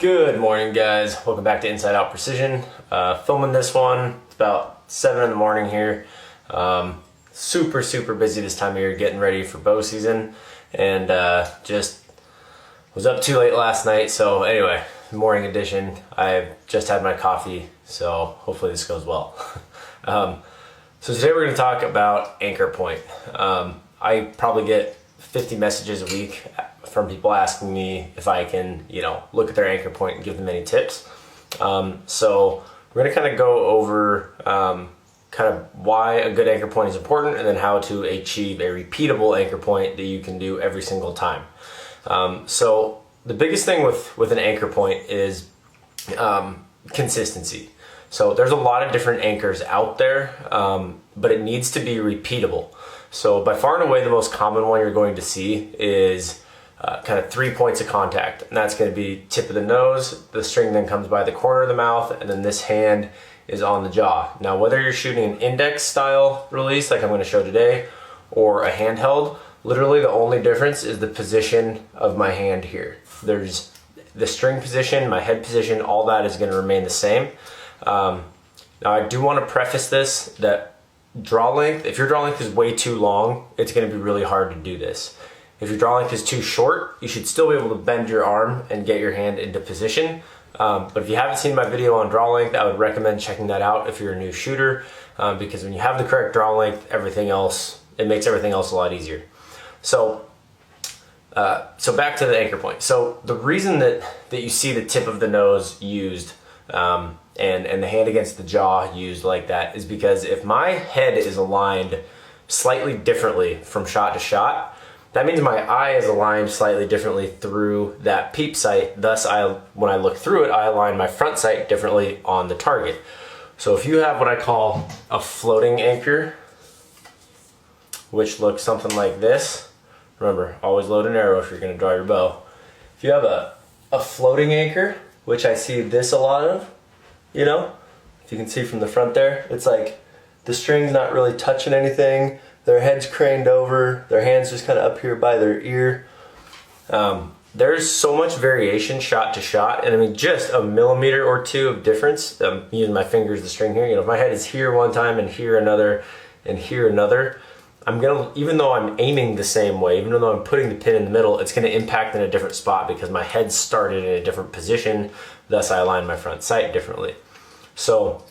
Good morning, guys. Welcome back to Inside Out Precision. Filming this one, it's about 7 in the morning here. Super busy this time of year, getting ready for bow season, and just was up too late last night. So anyway, morning edition. I just had my coffee, so hopefully this goes well. So today we're going to talk about anchor point. I probably get 50 messages a week from people asking me if I can, look at their anchor point and give them any tips. So we're going to kind of go over kind of why a good anchor point is important, and then how to achieve a repeatable anchor point that you can do every single time. So the biggest thing with an anchor point is consistency. So there's a lot of different anchors out there, but it needs to be repeatable. So by far and away, the most common one you're going to see is kind of 3 points of contact. And that's going to be tip of the nose, the string then comes by the corner of the mouth, and then this hand is on the jaw. Now, whether you're shooting an index style release like I'm going to show today, or a handheld, literally the only difference is the position of my hand here. There's the string position, my head position, all that is going to remain the same. Now I do want to preface this that draw length, if your draw length is way too long, it's going to be really hard to do this. If your draw length is too short, you should still be able to bend your arm and get your hand into position. But if you haven't seen my video on draw length, I would recommend checking that out if you're a new shooter, because when you have the correct draw length, it makes everything else a lot easier. So back to the anchor point. So the reason that you see the tip of the nose used and the hand against the jaw used like that is because if my head is aligned slightly differently from shot to shot, that means my eye is aligned slightly differently through that peep sight. Thus, when I look through it, I align my front sight differently on the target. So if you have what I call a floating anchor, which looks something like this, remember, always load an arrow if you're gonna draw your bow. If you have a floating anchor, which I see this a lot of, if you can see from the front there, it's like the string's not really touching anything, their head's craned over, their hand's just kind of up here by their ear. There's so much variation shot to shot, and I mean just a millimeter or two of difference. I'm using my fingers, the string here. If my head is here one time and here another and here another, even though I'm aiming the same way, even though I'm putting the pin in the middle, it's gonna impact in a different spot because my head started in a different position, thus I align my front sight differently. So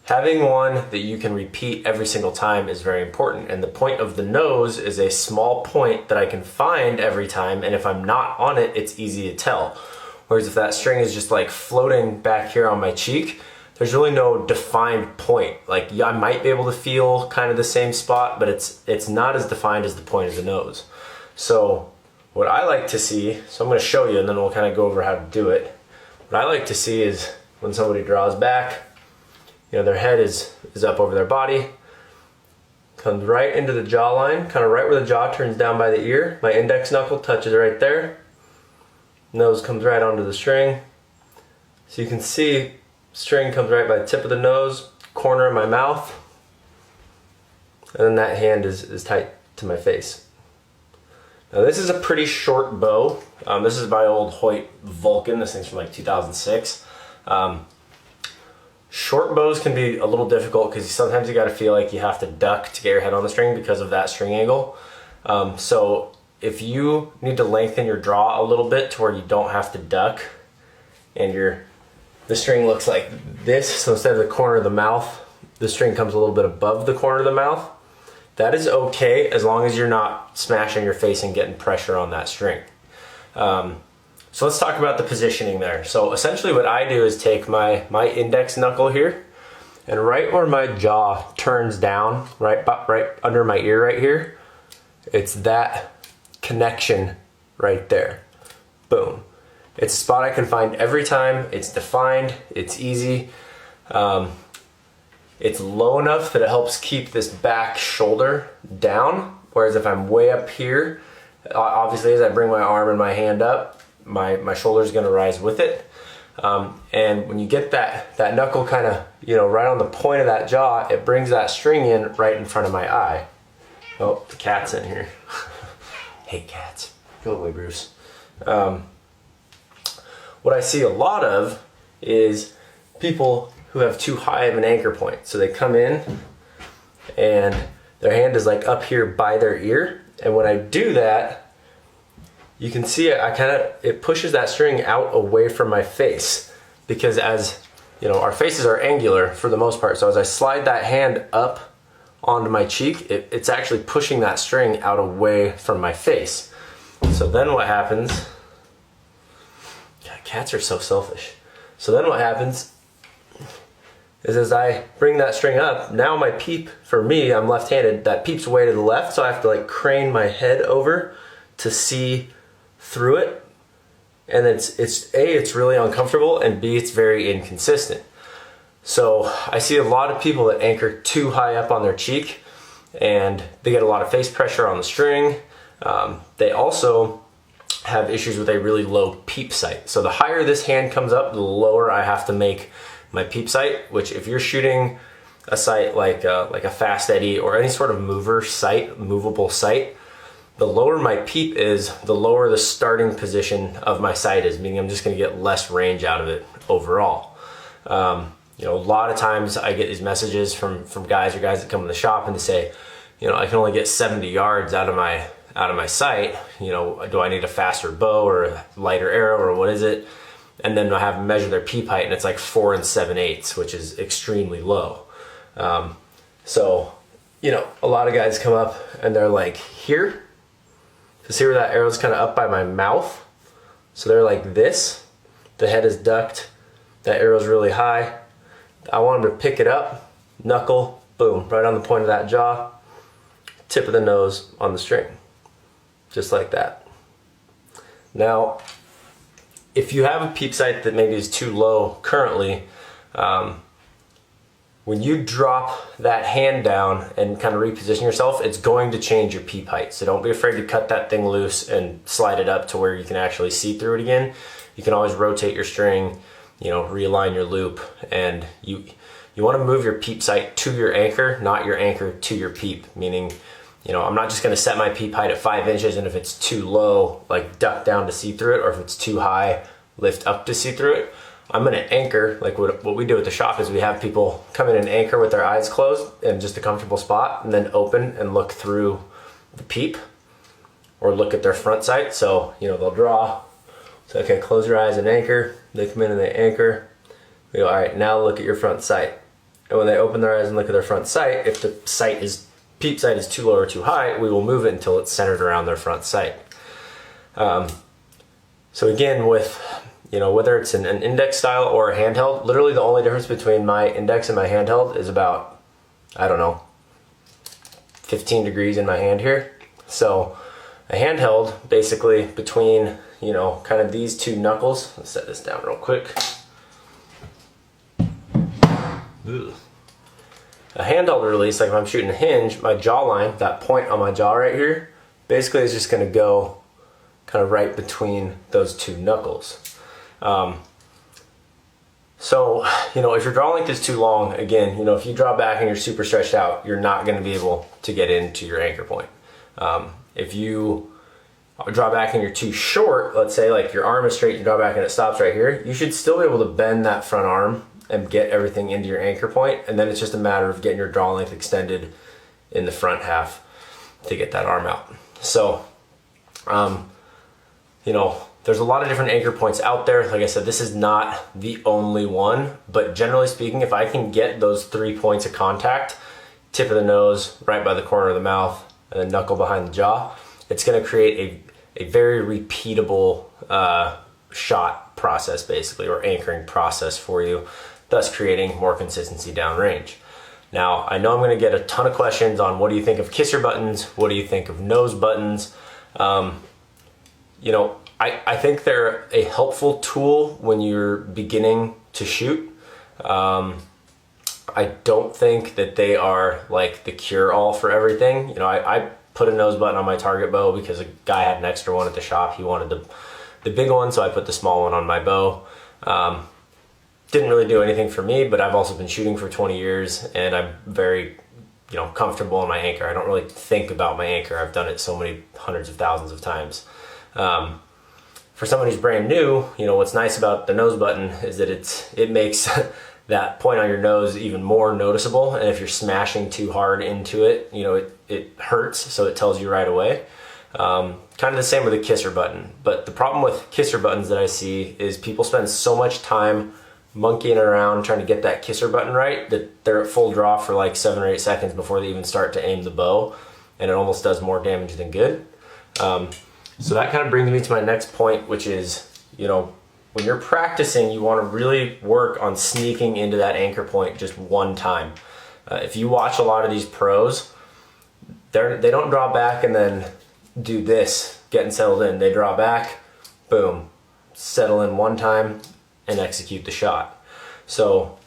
having one that you can repeat every single time is very important, and the point of the nose is a small point that I can find every time, and if I'm not on it, it's easy to tell. Whereas if that string is just like floating back here on my cheek, there's really no defined point. Like, yeah, I might be able to feel kind of the same spot, but it's not as defined as the point of the nose. So what I like to see, so I'm going to show you and then we'll kind of go over how to do it. What I like to see is when somebody draws back, their head is up over their body, comes right into the jawline, kind of right where the jaw turns down by the ear. My index knuckle touches right there. Nose comes right onto the string. So you can see string comes right by the tip of the nose, corner of my mouth, and then that hand is tight to my face. Now this is a pretty short bow. This is my old Hoyt Vulcan. This thing's from like 2006. Short bows can be a little difficult because sometimes you got to feel like you have to duck to get your head on the string because of that string angle. So if you need to lengthen your draw a little bit to where you don't have to duck, and the string looks like this, so instead of the corner of the mouth, the string comes a little bit above the corner of the mouth, that is okay as long as you're not smashing your face and getting pressure on that string. So let's talk about the positioning there. So essentially what I do is take my index knuckle here, and right where my jaw turns down, right under my ear right here, it's that connection right there. Boom. It's a spot I can find every time. It's defined, it's easy. It's low enough that it helps keep this back shoulder down, whereas if I'm way up here, obviously as I bring my arm and my hand up, my shoulder is going to rise with it. And when you get that knuckle kind of, right on the point of that jaw, it brings that string in right in front of my eye. Oh, the cat's in here. Hate cats. Go away, Bruce. what I see a lot of is people who have too high of an anchor point. So they come in and their hand is like up here by their ear. And when I do that, you can see it pushes that string out away from my face, because as you know, our faces are angular for the most part. So as I slide that hand up onto my cheek, it's actually pushing that string out away from my face. So then what happens, God, cats are so selfish. So then what happens is as I bring that string up, now my peep, for me, I'm left-handed, that peep's way to the left, so I have to like crane my head over to see through it. And it's A, it's really uncomfortable, and B, it's very inconsistent. So I see a lot of people that anchor too high up on their cheek, and they get a lot of face pressure on the string. They also have issues with a really low peep sight. So the higher this hand comes up, the lower I have to make my peep sight, which if you're shooting a sight like a fast eddy or any sort of movable sight, the lower my peep is, the lower the starting position of my sight is, meaning I'm just gonna get less range out of it overall. You know, a lot of times I get these messages from guys that come in the shop and they say, you know, I can only get 70 yards out of my sight. You know, do I need a faster bow or a lighter arrow, or what is it? And then I have them measure their peep height, and it's like 4 7/8, which is extremely low. So, you know, a lot of guys come up and they're like here. So see where that arrow's kind of up by my mouth? So they're like this. The head is ducked. That arrow's really high. I want them to pick it up, knuckle, boom, right on the point of that jaw, tip of the nose on the string, just like that. Now, if you have a peep sight that maybe is too low currently, when you drop that hand down and kind of reposition yourself, it's going to change your peep height. So don't be afraid to cut that thing loose and slide it up to where you can actually see through it again. You can always rotate your string, you know, realign your loop, and you want to move your peep sight to your anchor, not your anchor to your peep. Meaning, you know, I'm not just going to set my peep height at 5 inches, and if it's too low, like duck down to see through it, or if it's too high, lift up to see through it. I'm going to anchor, like what we do at the shop is we have people come in and anchor with their eyes closed in just a comfortable spot, and then open and look through the peep or look at their front sight. So, you know, they'll draw. So, okay, close your eyes and anchor. They come in and they anchor. We go, all right, now look at your front sight. And when they open their eyes and look at their front sight, if the peep sight is too low or too high, we will move it until it's centered around their front sight. So again, with, you know, whether it's an index style or a handheld, literally the only difference between my index and my handheld is about, I don't know, 15 degrees in my hand here. So a handheld, basically between, you know, kind of these two knuckles. Let's set this down real quick. Ugh. A handheld release, like if I'm shooting a hinge, my jawline, that point on my jaw right here, basically is just gonna go kind of right between those two knuckles. So, you know, if your draw length is too long, again, you know, if you draw back and you're super stretched out, you're not gonna be able to get into your anchor point. If you draw back and you're too short, let's say like your arm is straight, you draw back and it stops right here, you should still be able to bend that front arm and get everything into your anchor point, and then it's just a matter of getting your draw length extended in the front half to get that arm out. So, you know, there's a lot of different anchor points out there. Like I said, this is not the only one, but generally speaking, if I can get those 3 points of contact, tip of the nose, right by the corner of the mouth, and then knuckle behind the jaw, it's gonna create a very repeatable shot process, basically, or anchoring process for you, thus creating more consistency downrange. Now, I know I'm gonna get a ton of questions on what do you think of kisser buttons? What do you think of nose buttons? You know, I think they're a helpful tool when you're beginning to shoot. I don't think that they are like the cure-all for everything. You know, I put a nose button on my target bow because a guy had an extra one at the shop. He wanted the big one, so I put the small one on my bow. Didn't really do anything for me, but I've also been shooting for 20 years and I'm very, you know, comfortable in my anchor. I don't really think about my anchor. I've done it so many hundreds of thousands of times. For someone who's brand new, what's nice about the nose button is that it makes that point on your nose even more noticeable. And if you're smashing too hard into it, it hurts, so it tells you right away. Kind of the same with the kisser button. But the problem with kisser buttons that I see is people spend so much time monkeying around trying to get that kisser button right that they're at full draw for like 7 or 8 seconds before they even start to aim the bow, and it almost does more damage than good. So that kind of brings me to my next point, which is, when you're practicing, you want to really work on sneaking into that anchor point just one time. If you watch a lot of these pros, they don't draw back and then do this, getting settled in. They draw back, boom, settle in one time, and execute the shot. So,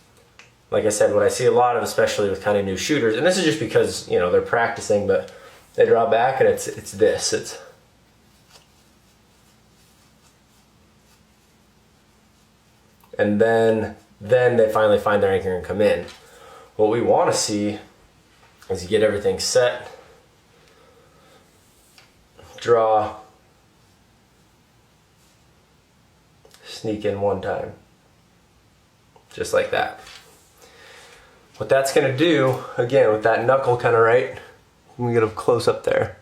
like I said, what I see a lot of, especially with kind of new shooters, and this is just because, they're practicing, but they draw back and it's this. And then they finally find their anchor and come in. What we want to see is you get everything set, draw, sneak in one time, just like that. What that's going to do, again, with that knuckle kind of right, let me get a close up there.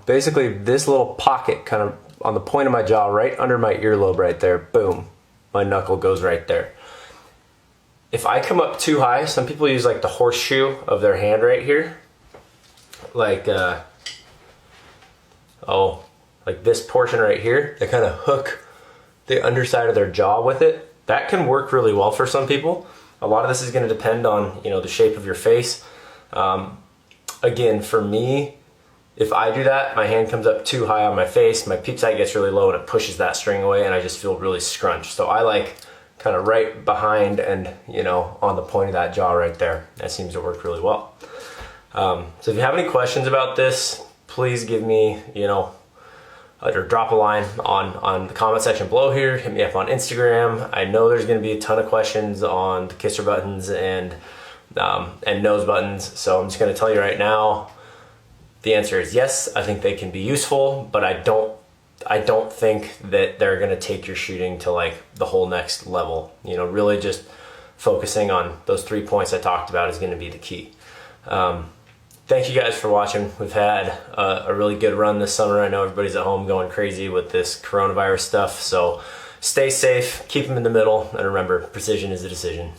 Basically this little pocket kind of on the point of my jaw, right under my earlobe right there, boom, my knuckle goes right there. If I come up too high, some people use like the horseshoe of their hand right here, like this portion right here. They kind of hook the underside of their jaw with it. That can work really well for some people. A lot of this is going to depend on the shape of your face. Again, for me, if I do that, my hand comes up too high on my face, my peep sight gets really low and it pushes that string away and I just feel really scrunched. So I like kind of right behind and on the point of that jaw right there. That seems to work really well. So if you have any questions about this, please give me, or drop a line on the comment section below here. Hit me up on Instagram. I know there's going to be a ton of questions on the kisser buttons and nose buttons. So I'm just going to tell you right now, the answer is yes. I think they can be useful, but I don't think that they're going to take your shooting to like the whole next level. Really just focusing on those 3 points I talked about is going to be the key. Thank you guys for watching. We've had a really good run this summer. I know everybody's at home going crazy with this coronavirus stuff, so stay safe, keep them in the middle, and remember, precision is a decision.